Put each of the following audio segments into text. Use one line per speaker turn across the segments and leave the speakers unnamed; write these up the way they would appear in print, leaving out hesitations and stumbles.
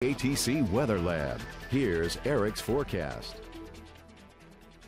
ATC Weather Lab. Here's Eric's forecast.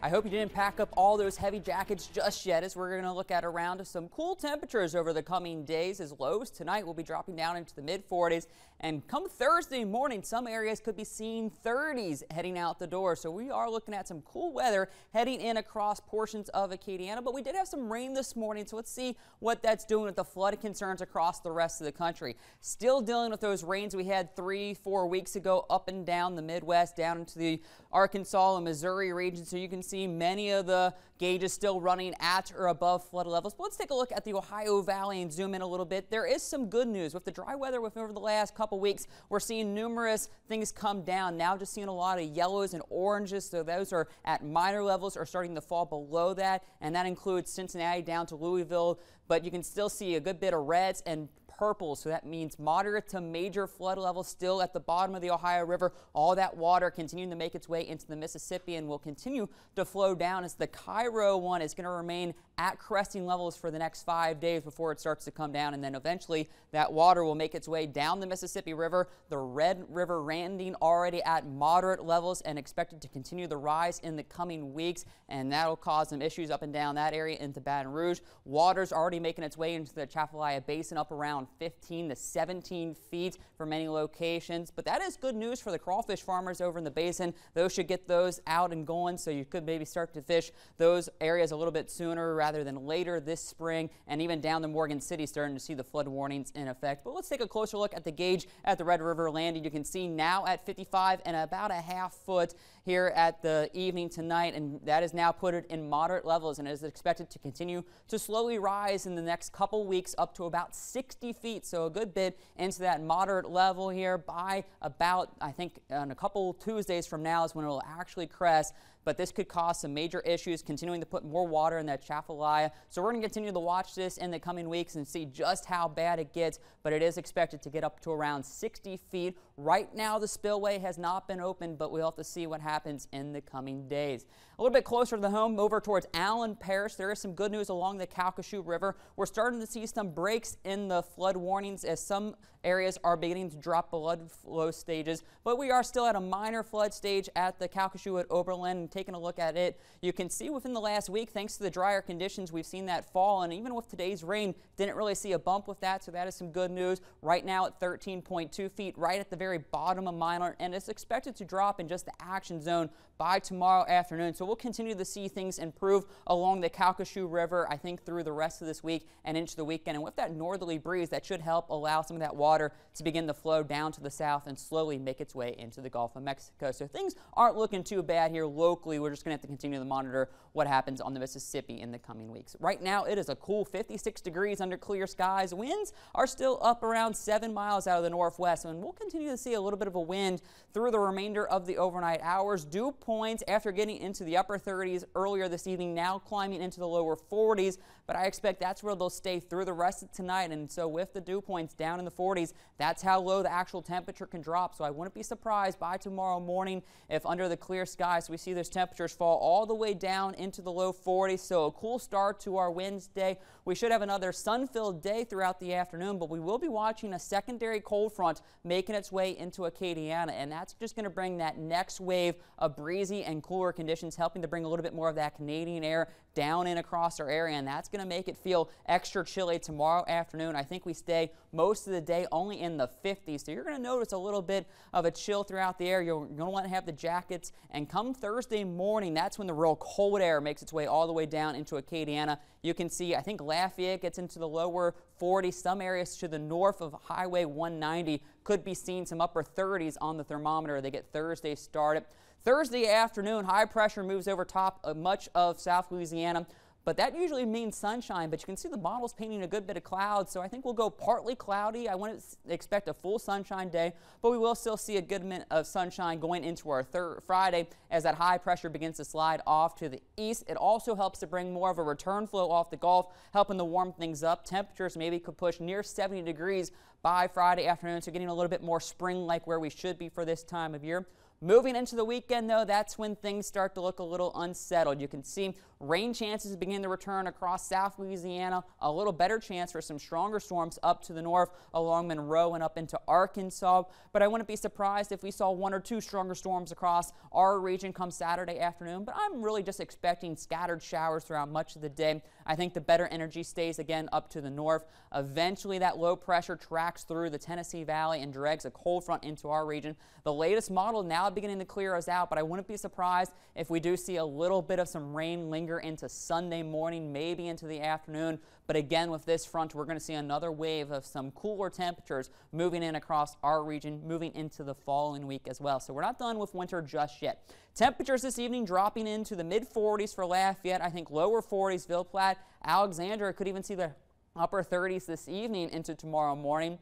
I hope you didn't pack up all those heavy jackets just yet, as we're going to look at around some cool temperatures over the coming days, as lows tonight will be dropping down into the mid-40s. And come Thursday morning, some areas could be seeing 30s heading out the door. So we are looking at some cool weather heading in across portions of Acadiana. But we did have some rain this morning, so let's see what that's doing with the flood concerns across the rest of the country. Still dealing with those rains we had 3-4 weeks ago up and down the Midwest, down into the Arkansas and Missouri region. So you can see many of the gauges still running at or above flood levels. But let's take a look at the Ohio Valley and zoom in a little bit. There is some good news with the dry weather over the last couple weeks. We're seeing numerous things come down. Now just seeing a lot of yellows and oranges. So those are at minor levels or starting to fall below that. And that includes Cincinnati down to Louisville. But you can still see a good bit of reds and purple, so that means moderate to major flood levels still at the bottom of the Ohio River. All that water continuing to make its way into the Mississippi and will continue to flow down, as the Cairo one is going to remain at cresting levels for the next 5 days before it starts to come down, and then eventually that water will make its way down the Mississippi River. The Red River landing already at moderate levels and expected to continue the rise in the coming weeks, and that'll cause some issues up and down that area into Baton Rouge. Water's already making its way into the Atchafalaya Basin up around 15 to 17 feet for many locations. But that is good news for the crawfish farmers over in the basin. Those should get those out and going, so you could maybe start to fish those areas a little bit sooner rather than later this spring, and even down to Morgan City starting to see the flood warnings in effect. But let's take a closer look at the gauge at the Red River landing. You can see now at 55 and about a half foot here at the evening tonight, and that is now put it in moderate levels and is expected to continue to slowly rise in the next couple weeks up to about 60 feet. So a good bit into that moderate level here by about, I think, on a couple Tuesdays from now is when it will actually crest. But this could cause some major issues, continuing to put more water in that Atchafalaya. So we're going to continue to watch this in the coming weeks and see just how bad it gets. But it is expected to get up to around 60 feet. Right now, the spillway has not been opened, but we'll have to see what happens in the coming days. A little bit closer to the home, over towards Allen Parish, there is some good news along the Calcasieu River. We're starting to see some breaks in the flood warnings as some areas are beginning to drop flood flow stages, but we are still at a minor flood stage at the Calcasieu at Oberlin. Taking a look at it, you can see within the last week, thanks to the drier conditions, we've seen that fall, and even with today's rain, didn't really see a bump with that, so that is some good news. Right now at 13.2 feet, right at the very bottom of minor, and it's expected to drop in just the action zone by tomorrow afternoon. So we'll continue to see things improve along the Calcasieu River, I think, through the rest of this week and into the weekend. And with that northerly breeze, that should help allow some of that water to begin to flow down to the south and slowly make its way into the Gulf of Mexico. So things aren't looking too bad here locally. We're just going to have to continue to monitor what happens on the Mississippi in the coming weeks. Right now, it is a cool 56 degrees under clear skies. Winds are still up around 7 miles out of the northwest, and we'll continue to see a little bit of a wind through the remainder of the overnight hours. Dew points, after getting into the upper 30s earlier this evening, now climbing into the lower 40s, but I expect that's where they'll stay through the rest of tonight. And so with the dew points down in the 40s, that's how low the actual temperature can drop. So I wouldn't be surprised by tomorrow morning if under the clear skies we see those temperatures fall all the way down into the low 40s. So a cool start to our Wednesday. We should have another sun-filled day throughout the afternoon, but we will be watching a secondary cold front making its way into Acadiana, and that's just going to bring that next wave of breezy and cooler conditions, helping to bring a little bit more of that Canadian air down in across our area, and that's going to make it feel extra chilly tomorrow afternoon. I think we stay most of the day only in the 50s, so you're going to notice a little bit of a chill throughout the air. You're going to want to have the jackets, and come Thursday morning, that's when the real cold air makes its way all the way down into Acadiana. You can see, I think Lafayette gets into the lower 40s. Some areas to the north of Highway 190 could be seeing some upper 30s on the thermometer. They get Thursday started. Thursday afternoon, high pressure moves over top of much of South Louisiana, but that usually means sunshine. But you can see the model's painting a good bit of clouds, so I think we'll go partly cloudy. I wouldn't expect a full sunshine day, but we will still see a good bit of sunshine going into our Friday as that high pressure begins to slide off to the east. It also helps to bring more of a return flow off the Gulf, helping to warm things up. Temperatures maybe could push near 70 degrees by Friday afternoon, so getting a little bit more spring-like where we should be for this time of year. Moving into the weekend, though, that's when things start to look a little unsettled. You can see rain chances begin to return across South Louisiana, a little better chance for some stronger storms up to the north along Monroe and up into Arkansas. But I wouldn't be surprised if we saw 1 or 2 stronger storms across our region come Saturday afternoon. But I'm really just expecting scattered showers throughout much of the day. I think the better energy stays again up to the north. Eventually, that low pressure tracks through the Tennessee Valley and drags a cold front into our region. The latest model now beginning to clear us out, but I wouldn't be surprised if we do see a little bit of some rain linger into Sunday morning, maybe into the afternoon. But again, with this front, we're going to see another wave of some cooler temperatures moving in across our region, moving into the following week as well. So we're not done with winter just yet. Temperatures this evening dropping into the mid-40s for Lafayette. I think lower 40s, Ville Platte, Alexandria could even see the upper 30s this evening into tomorrow morning.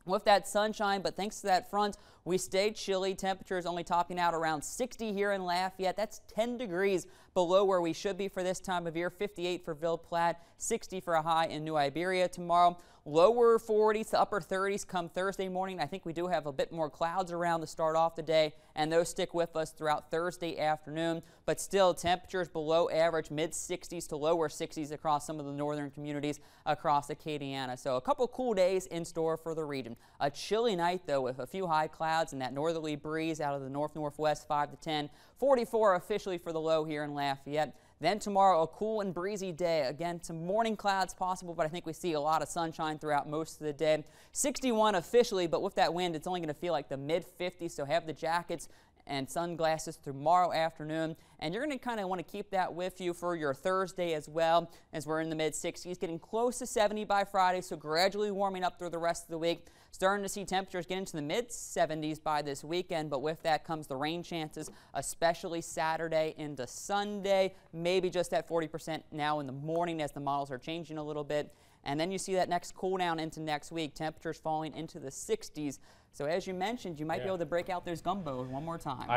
With that sunshine, but thanks to that front, we stayed chilly. Temperatures only topping out around 60 here in Lafayette. That's 10 degrees below where we should be for this time of year. 58 for Ville Platte, 60 for a high in New Iberia tomorrow. Lower 40s to upper 30s come Thursday morning. I think we do have a bit more clouds around to start off the day, and those stick with us throughout Thursday afternoon. But still, temperatures below average, mid-60s to lower 60s across some of the northern communities across Acadiana. So a couple cool days in store for the region. A chilly night, though, with a few high clouds and that northerly breeze out of the north-northwest, 5 to 10. 44 officially for the low here in Lafayette. Then tomorrow, a cool and breezy day. Again, some morning clouds possible, but I think we see a lot of sunshine throughout most of the day. 61 officially, but with that wind, it's only going to feel like the mid-50s, so have the jackets and sunglasses tomorrow afternoon. And you're going to kind of want to keep that with you for your Thursday as well, as we're in the mid-60s, getting close to 70 by Friday, so gradually warming up through the rest of the week. Starting to see temperatures get into the mid-70s by this weekend, but with that comes the rain chances, especially Saturday into Sunday, maybe just at 40% now in the morning as the models are changing a little bit. And then you see that next cool down into next week, temperatures falling into the 60s. So as you mentioned, you might be able to break out those gumbos one more time.